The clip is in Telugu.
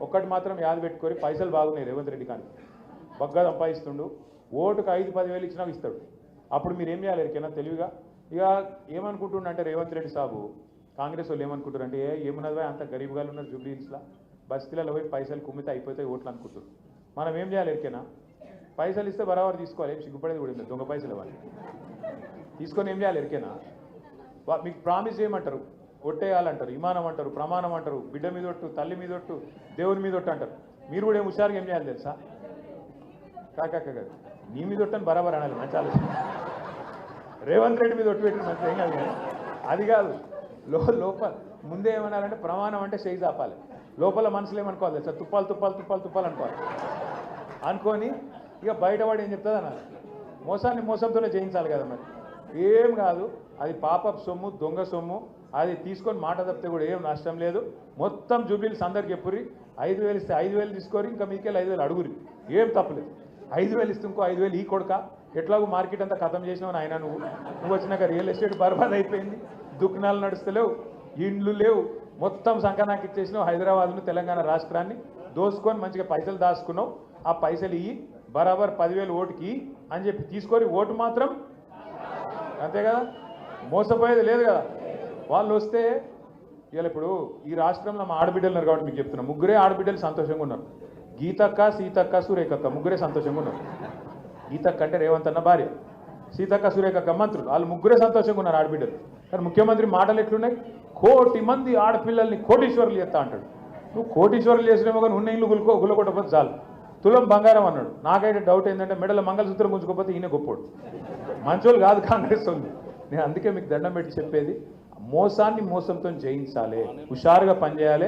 ఒక్కటి మాత్రం యాద పెట్టుకొని పైసలు బాగున్నాయి రేవంత్ రెడ్డి కానీ బగ్గా సంపాదిస్తుండు ఓటుకు 5-10 వేలు ఇచ్చినా ఇస్తాడు అప్పుడు మీరు ఏం చేయాలి ఎరికైనా తెలివిగా ఇక ఏమనుకుంటుండంటే రేవంత్ రెడ్డి సాబు కాంగ్రెస్ వాళ్ళు ఏమనుకుంటారు అంటే ఏమున్నది అంత గరీబ్గా ఉన్నారు జూబ్లీ హిల్స్లో బస్తీలలో పోయి పైసలు కుమ్మితే అయిపోతాయి ఓట్లు అనుకుంటారు మనం ఏం చేయాలి ఎరికైనా పైసలు ఇస్తే బరాబర్ తీసుకోవాలి ఏం సిగ్గుపడేది కూడా దొంగ పైసలు ఇవ్వాలి తీసుకొని ఏం చేయాలి ఎరికైనా మీకు ప్రామిస్ చేయమంటారు ఒట్టేయాలంటారు ఇమానం అంటారు ప్రమాణం అంటారు బిడ్డ మీద ఒట్టు తల్లి మీద ఒట్టు దేవుని మీద ఒట్టు అంటారు మీరు కూడా ఏం హుషారుగా ఏం చేయాలి తెలుసా కాదు నీ మీద ఒట్టని బరాబర్ అనాలి మంచి ఆలోచన రేవంత్ రెడ్డి మీద ఒట్టు పెట్టి మంచి ఏం కాదు కానీ అది కాదు లోపల ముందే ఏమన్నారంటే ప్రమాణం అంటే చేయి చాపాలి లోపల మనసులో ఏమనుకోవాలి తెలుసా తుప్పాలు అనుకోవాలి అనుకొని ఇక బయటపడి ఏం చెప్తుంది అన్నారు మోసాన్ని మోసంతోనే చేయించాలి కదా మరి ఏం కాదు అది పాపపు సొమ్ము దొంగ సొమ్ము అది తీసుకొని మాట తప్పితే కూడా ఏం నష్టం లేదు మొత్తం జూబ్లీస్ అందరికి చెప్పుర్రి 5,000 ఇస్తే 5,000 తీసుకోరి ఇంకా మీకెళ్ళి 5,000 అడుగురి ఏం తప్పలేదు 5,000 ఇస్తే ఇంకో 5,000 ఈ కొడుక ఎట్లాగో మార్కెట్ అంతా ఖతం చేసినావు ఆయన నువ్వు వచ్చినాక రియల్ ఎస్టేట్ బర్బాద్ అయిపోయింది దుకాణాలు నడుస్తలేవు ఇండ్లు లేవు మొత్తం సంకనాకి ఇచ్చేసినావు హైదరాబాద్ను తెలంగాణ రాష్ట్రాన్ని దోసుకొని మంచిగా పైసలు దాచుకున్నావు ఆ పైసలు ఇయ్యి బరాబర్ 10,000 ఓటుకి అని చెప్పి తీసుకొని ఓటు మాత్రం అంతే కదా మోసపోయేది లేదు కదా వాళ్ళు వస్తే ఇవాళ ఇప్పుడు ఈ రాష్ట్రంలో మా ఆడబిడ్డలు ఉన్నారు కాబట్టి మీకు చెప్తున్నా ముగ్గురే ఆడబిడ్డలు సంతోషంగా ఉన్నారు గీతక్క సీతక్క సురేఖక్క ముగ్గురే సంతోషంగా ఉన్నారు గీతక్క అంటే రేవంత్ అన్న భార్య సీతక్క సురేఖక్క మంత్రులు వాళ్ళు ముగ్గురే సంతోషంగా ఉన్నారు ఆడబిడ్డలు కానీ ముఖ్యమంత్రి మాటలు ఎట్లున్నాయి 1,00,00,000 మంది ఆడపిల్లల్ని కోటీశ్వరులు చేస్తా అంటాడు నువ్వు కోటీశ్వరులు చేసినేమో కానీ ఉన్న ఇల్లు గుల్లకొట్టకపోతే చాలు తులం బంగారం అన్నాడు నాకైతే డౌట్ ఏంటంటే మెడల మంగళసూత్రం ఉంచుకోకపోతే ఈయన గొప్పోడు మంచోళ్ళు కాదు కాంగ్రెస్ వాళ్ళు నేను అందుకే మీకు దండం పెట్టి చెప్పేది మోసాన్ని మోసంతో జయించాలి హుషారుగా పనిచేయాలి